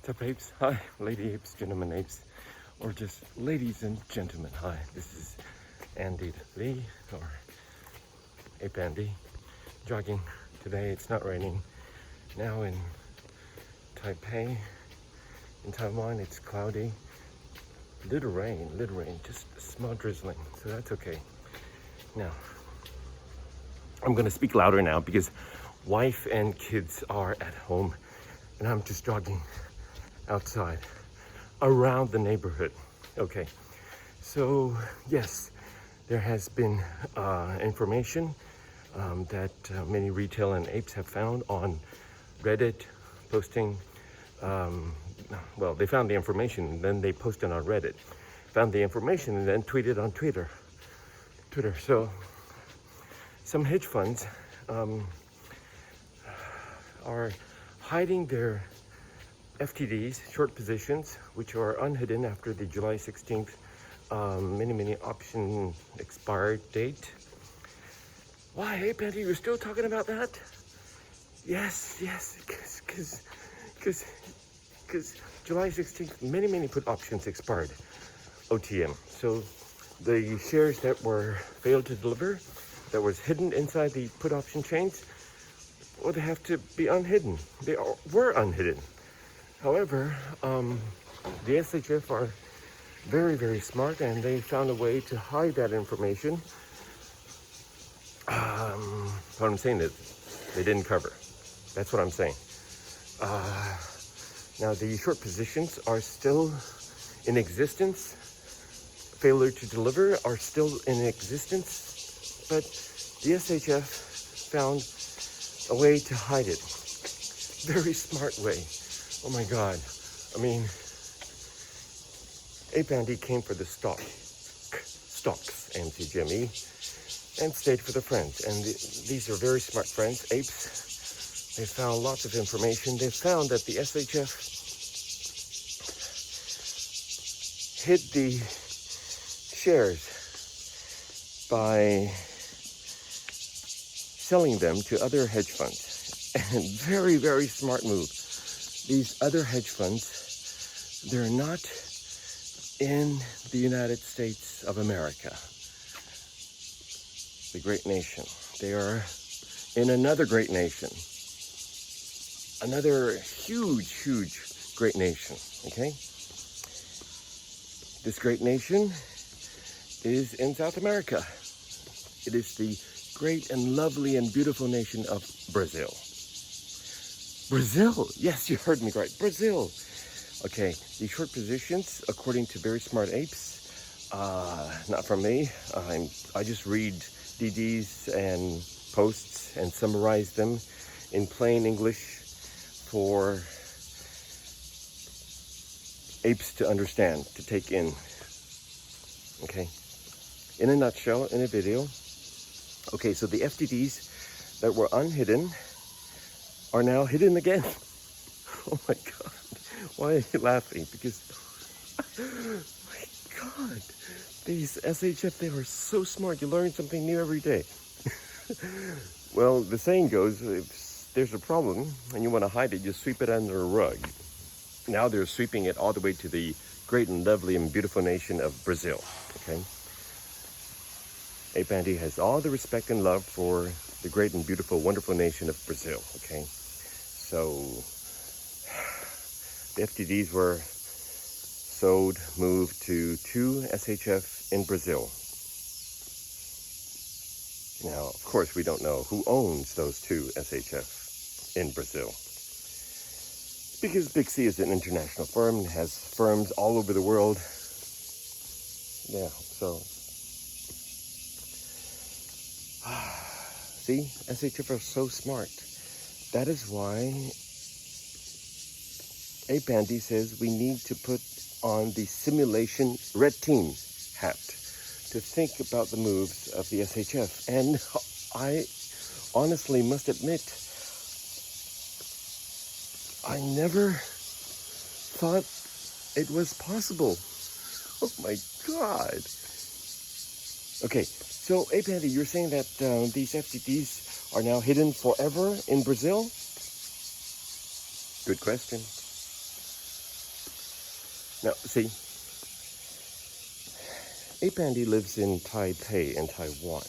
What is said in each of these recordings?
What's up, apes? Hi, lady apes, gentlemen apes, or just ladies and gentlemen. Hi, this is Andy Lee, or ApeAndy, jogging today. It's not raining now in Taipei. In Taiwan, it's cloudy. Little rain, just a small drizzling, so that's okay. Now, I'm gonna speak louder now because wife and kids are at home, and I'm just jogging outside around the neighborhood. Okay, so yes, there has been information that many retail and apes have found on Reddit, posting well, they found the information and then they posted on Reddit, found the information and then tweeted on Twitter. So some hedge funds are hiding their FTDs, short positions, which are unhidden after the July 16th mini option expired date. Why, hey, Penny, you're still talking about that? Yes, because July 16th, many put options expired, OTM. So the shares that were failed to deliver, that was hidden inside the put option chains, well, they have to be unhidden. They were unhidden. However, the SHF are very smart, and they found a way to hide that information. What I'm saying is they didn't cover. That's what I'm saying. Now, the short positions are still in existence. Failure to deliver are still in existence, but the SHF found a way to hide it. Very smart way. Oh my God. I mean, ApeAndy came for the stocks, MCGME, and stayed for the friends. And these are very smart friends, apes. They found lots of information. They found that the SHF hid the shares by selling them to other hedge funds. And very smart move. These other hedge funds, they're not in the United States of America, the great nation. They are in another great nation, another huge great nation, okay? This great nation is in South America. It is the great and lovely and beautiful nation of Brazil. Brazil, yes, you heard me right, Brazil. Okay, the short positions, according to very smart apes, not from me. I just read DDs and posts and summarize them in plain English for apes to understand, to take in. Okay, in a nutshell, in a video. Okay, so the FTDs that were unhidden are now hidden again. Oh my God. Why are you laughing? Because, my God, these SHF, they are so smart. You learn something new every day. Well, the saying goes, if there's a problem and you want to hide it, you sweep it under a rug. Now they're sweeping it all the way to the great and lovely and beautiful nation of Brazil, okay? ApeAndy has all the respect and love for the great and beautiful, wonderful nation of Brazil, okay? So the FTDs were sold, moved to 2 SHF in Brazil. Now, of course, we don't know who owns those 2 SHF in Brazil. Because Big C is an international firm and has firms all over the world. Yeah, so. See, SHF are so smart. That is why ApeAndy says we need to put on the simulation red team hat to think about the moves of the SHF. And I honestly must admit, I never thought it was possible. Oh my God. Okay, so ApeAndy, you're saying that these FTDs are now hidden forever in Brazil? Good question. Now, see, ApeAndy lives in Taipei in Taiwan.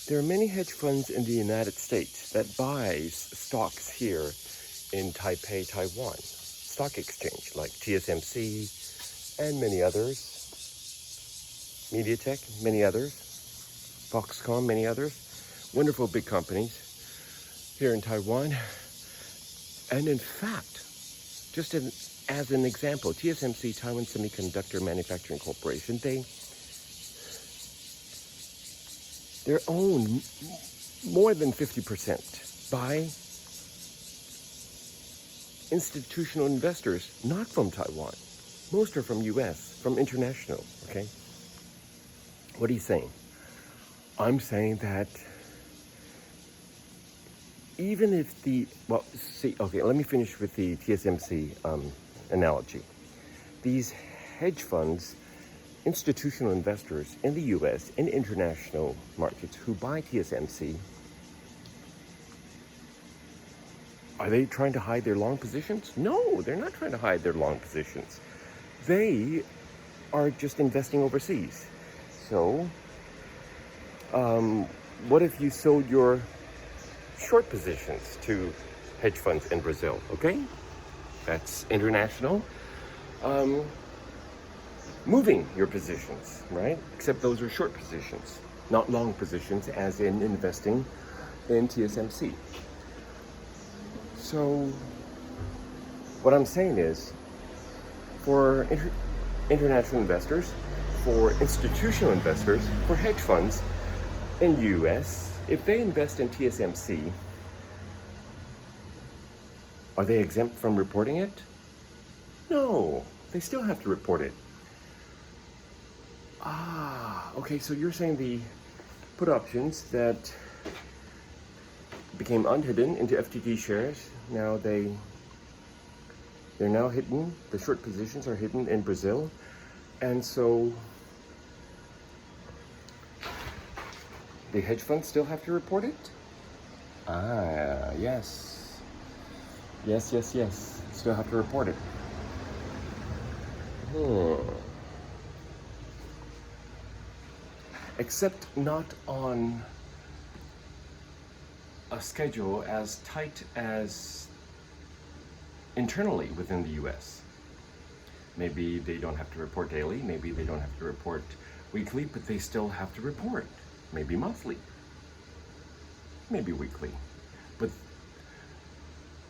There are many hedge funds in the United States that buys stocks here in Taipei, Taiwan. Stock exchange like TSMC and many others. MediaTek, many others. Foxconn, many others. Wonderful big companies here in Taiwan. And in fact, just as an example, TSMC, Taiwan Semiconductor Manufacturing Corporation, they're owned more than 50% by institutional investors, not from Taiwan. Most are from US, from international, okay? What are you saying? I'm saying that even if let me finish with the TSMC analogy. These hedge funds, institutional investors in the US and international markets who buy TSMC, are they trying to hide their long positions? No, they're not trying to hide their long positions. They are just investing overseas. So, what if you sold your short positions to hedge funds in Brazil? Okay, that's international. Moving your positions, right? Except those are short positions, not long positions, as in investing in TSMC. So, what I'm saying is, for international investors, for institutional investors, for hedge funds in the US, if they invest in TSMC, are they exempt from reporting it? No, they still have to report it. Okay, so you're saying the put options that became unhidden into FTT shares, now they're now hidden, the short positions are hidden in Brazil, and so the hedge funds still have to report it? Yes. Yes. Still have to report it. Except not on a schedule as tight as internally within the US. Maybe they don't have to report daily, maybe they don't have to report weekly, but they still have to report. Maybe monthly, maybe weekly. But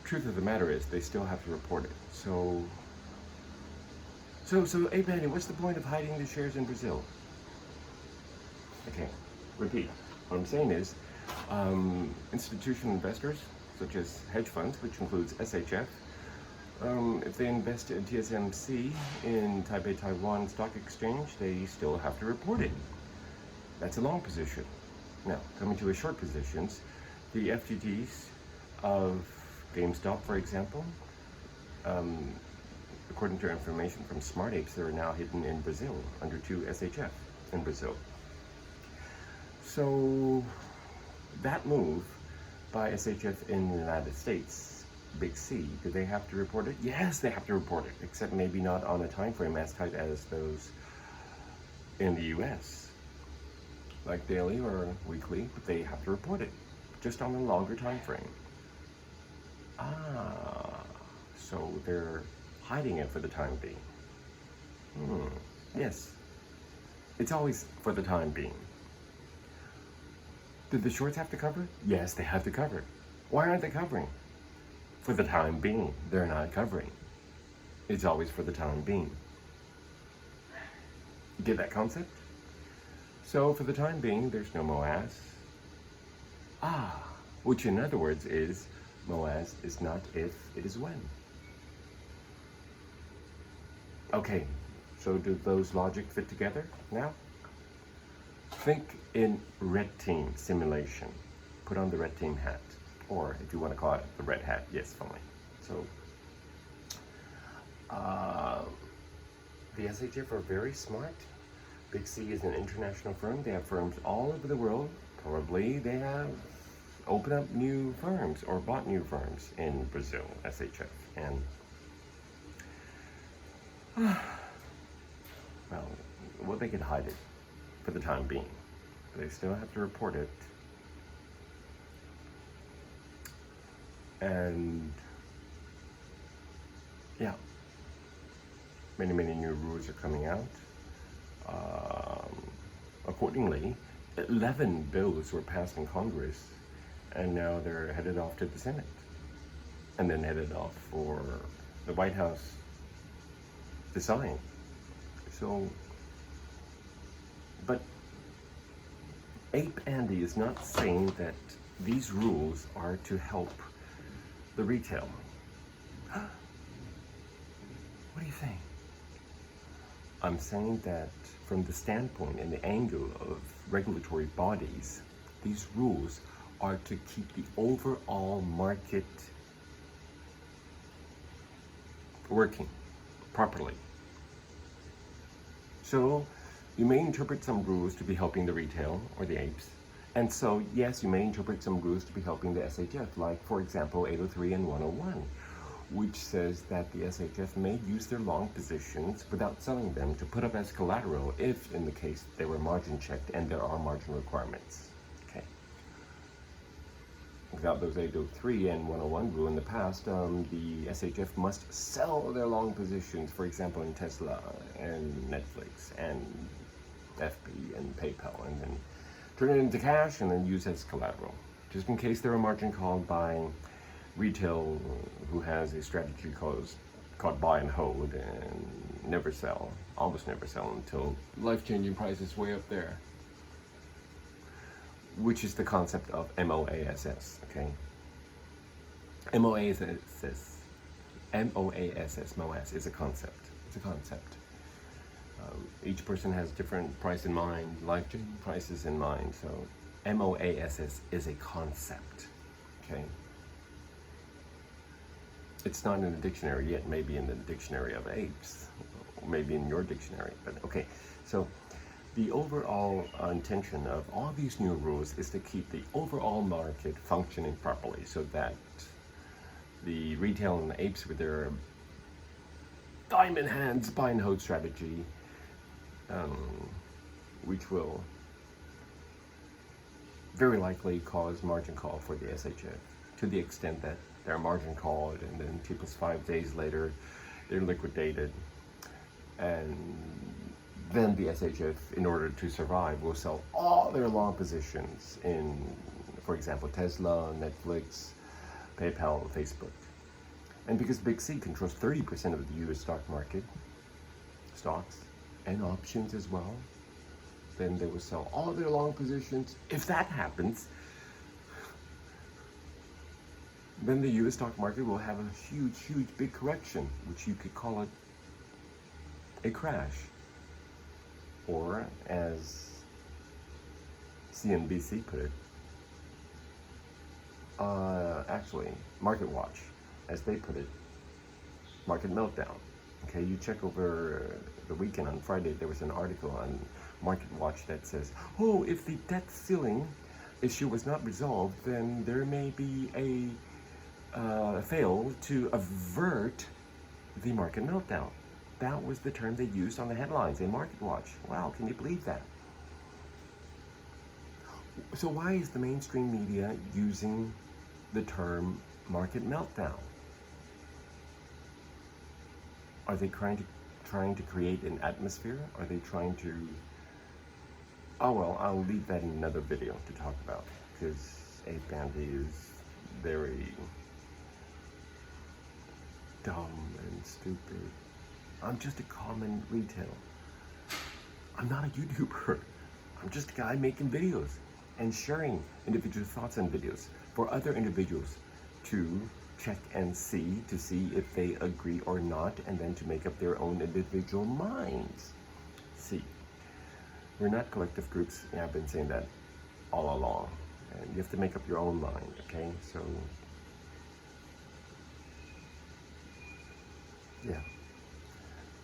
truth of the matter is they still have to report it. So ApeAndy, what's the point of hiding the shares in Brazil? Okay, repeat. What I'm saying is, institutional investors, such as hedge funds, which includes SHF, if they invest in TSMC in Taipei, Taiwan Stock Exchange, they still have to report it. That's a long position. Now, coming to a short positions, the FTTs of GameStop, for example, according to information from Smart Apes, they're now hidden in Brazil under 2 SHF in Brazil. So that move by SHF in the United States, Big C, do they have to report it? Yes, they have to report it, except maybe not on a time frame as tight as those in the US, like daily or weekly, but they have to report it, just on a longer time frame. So they're hiding it for the time being. Yes, it's always for the time being. Did the shorts have to cover? Yes, they have to cover. Why aren't they covering? For the time being, they're not covering. It's always for the time being. You get that concept? So for the time being, there's no MOAS. Which in other words is, MOAS is not if, it is when. Okay, so do those logic fit together now? Think in red team simulation. Put on the red team hat, or if you want to call it the red hat, yes, fine. So, the SHF are very smart. Big C is an international firm. They have firms all over the world. Probably they have opened up new firms or bought new firms in Brazil, SHF. And Well, they could hide it for the time being. But they still have to report it. And yeah, many new rules are coming out. Accordingly, 11 bills were passed in Congress, and now they're headed off to the Senate, and then headed off for the White House to sign. So, but ApeAndy is not saying that these rules are to help the retail. What do you think? I'm saying that from the standpoint and the angle of regulatory bodies, these rules are to keep the overall market working properly. So you may interpret some rules to be helping the retail or the apes. And so, yes, you may interpret some rules to be helping the SHF, like, for example, 803 and 101, which says that the SHF may use their long positions without selling them to put up as collateral if, in the case, they were margin checked and there are margin requirements. Okay. Without those 803 and 101 rule in the past, the SHF must sell their long positions, for example, in Tesla and Netflix and FB and PayPal, and then turn it into cash and then use as collateral, just in case they were margin called by retail who has a strategy called buy and hold and never sell, almost never sell until life-changing prices way up there, which is the concept of MOASS, okay? MOASS is a concept. It's a concept. Each person has different price in mind, life-changing prices in mind, so MOASS is a concept, okay? It's not in the dictionary yet, maybe in the dictionary of apes, or maybe in your dictionary, but okay. So the overall intention of all these new rules is to keep the overall market functioning properly so that the retail and the apes with their diamond hands buy and hold strategy, which will very likely cause margin call for the SHF to the extent that they're margin called and then 2+5 days later they're liquidated, and then the SHF, in order to survive, will sell all their long positions in, for example, Tesla, Netflix, PayPal, Facebook. And because Big C controls 30% of the US stock market, stocks and options as well, then they will sell all their long positions. If that happens, then the US stock market will have a huge big correction, which you could call it a crash. Or, as CNBC put it, actually, Market Watch, as they put it, market meltdown. Okay, you check over the weekend on Friday, there was an article on Market Watch that says, oh, if the debt ceiling issue was not resolved, then there may be a fail to avert the market meltdown. That was the term they used on the headlines in Market Watch. Wow, can you believe that? So why is the mainstream media using the term market meltdown? Are they trying to create an atmosphere? Are they trying to... Oh well, I'll leave that in another video to talk about, because ApeAndy is very dumb and stupid. I'm just a common retailer. I'm not a YouTuber. I'm just a guy making videos and sharing individual thoughts on videos for other individuals to check and see, to see if they agree or not, and then to make up their own individual minds. See, we're not collective groups. Yeah, I've been saying that all along. And you have to make up your own mind, okay? So, yeah.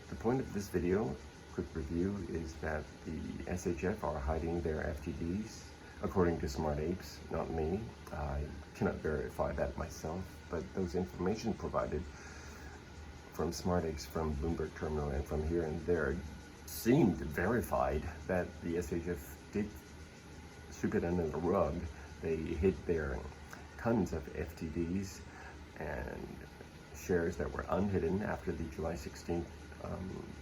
The point of this video, quick review, is that the SHF are hiding their FTDs, according to Smart Apes, not me. I cannot verify that myself, but those information provided from SmartX, from Bloomberg Terminal, and from here and there seemed verified that the SHF did sweep it under the rug. They hid their tons of FTDs and shares that were unhidden after the July 16th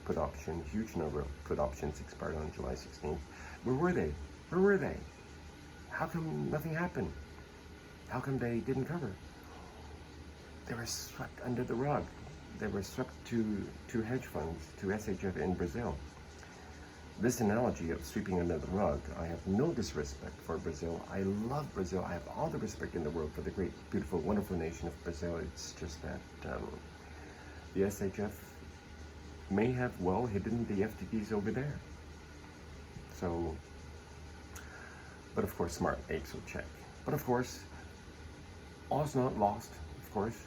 put option. Huge number of put options expired on July 16th. Where were they? Where were they? How come nothing happened? How come they didn't cover? They were swept under the rug. They were swept to hedge funds, to SHF in Brazil. This analogy of sweeping under the rug, I have no disrespect for Brazil. I love Brazil. I have all the respect in the world for the great, beautiful, wonderful nation of Brazil. It's just that the SHF may have well hidden the FTDs over there. So, but of course, smart apes will check. But of course, all's not lost, of course.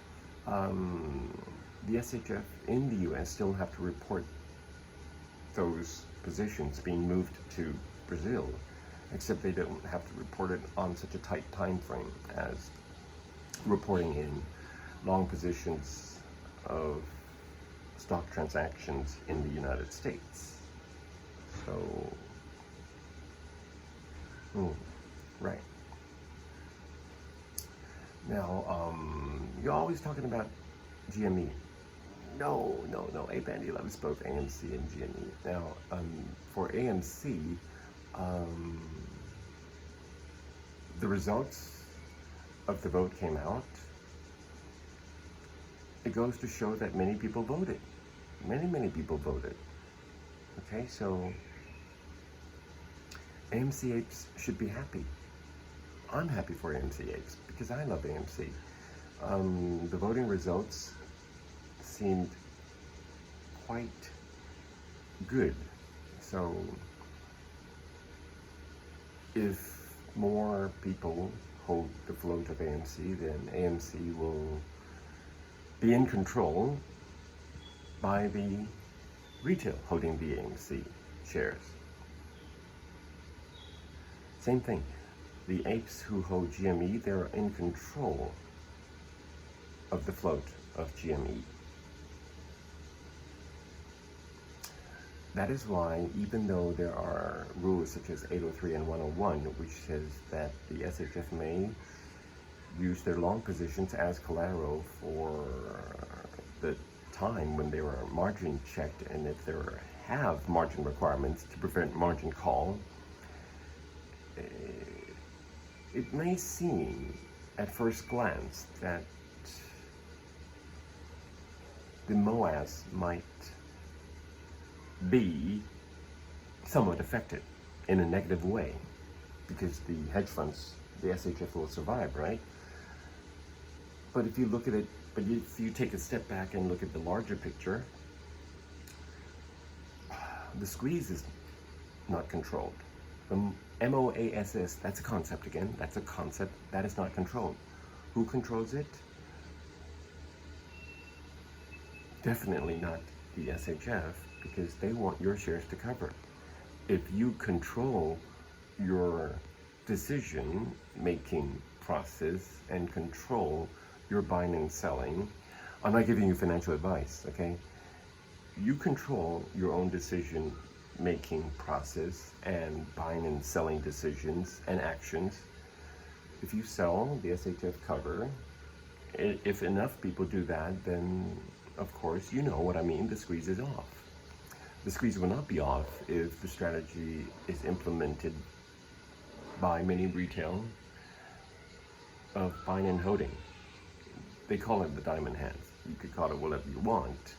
The SHF in the US still have to report those positions being moved to Brazil, except they don't have to report it on such a tight time frame as reporting in long positions of stock transactions in the United States. So, right. Now, you're always talking about GME. No, ApeAndy loves both AMC and GME. Now, for AMC, the results of the vote came out. It goes to show that many people voted. Many people voted. Okay, so AMC apes should be happy. I'm happy for AMC apes because I love AMC. The voting results seemed quite good. So if more people hold the float of AMC, then AMC will be in control by the retail holding the AMC shares. Same thing. The apes who hold GME, they're in control of the float of GME. That is why, even though there are rules such as 803 and 101, which says that the SHF may use their long positions as collateral for the time when they were margin checked, and if they have margin requirements to prevent margin call, it may seem at first glance that the MOAS might be somewhat affected in a negative way because the hedge funds, the SHF will survive, right? But if you look at it, if you take a step back and look at the larger picture, the squeeze is not controlled. The MOASS, that's a concept again, that's a concept that is not controlled. Who controls it? Definitely not the SHF, because they want your shares to cover. If you control your decision-making process and control your buying and selling, I'm not giving you financial advice, okay? You control your own decision-making process and buying and selling decisions and actions. If you sell the SHF cover, if enough people do that, then of course, you know what I mean, the squeeze is off. The squeeze will not be off if the strategy is implemented by many retail of buying and holding. They call it the diamond hands. You could call it whatever you want.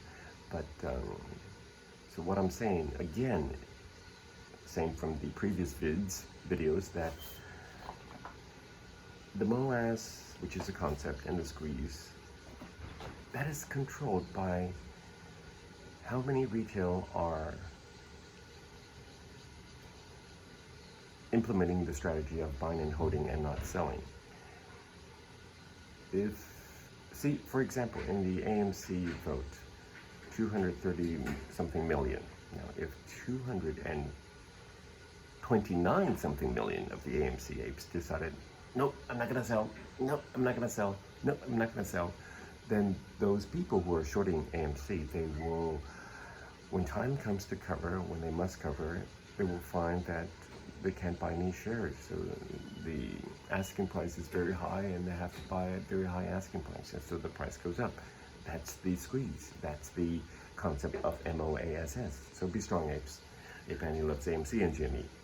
But, so what I'm saying, again, same from the previous videos, that the MOAS, which is a concept, and the squeeze, that is controlled by how many retail are implementing the strategy of buying and holding and not selling. See, for example, in the AMC vote, 230 something million. Now, if 229 something million of the AMC apes decided, nope, I'm not gonna sell, nope, I'm not gonna sell, nope, I'm not gonna sell, then those people who are shorting AMC, they will, when time comes to cover, when they must cover, they will find that they can't buy any shares. So the asking price is very high and they have to buy at very high asking price, and so the price goes up. That's the squeeze. That's the concept of MOASS. So be strong, apes. ApeAndy loves AMC and GME.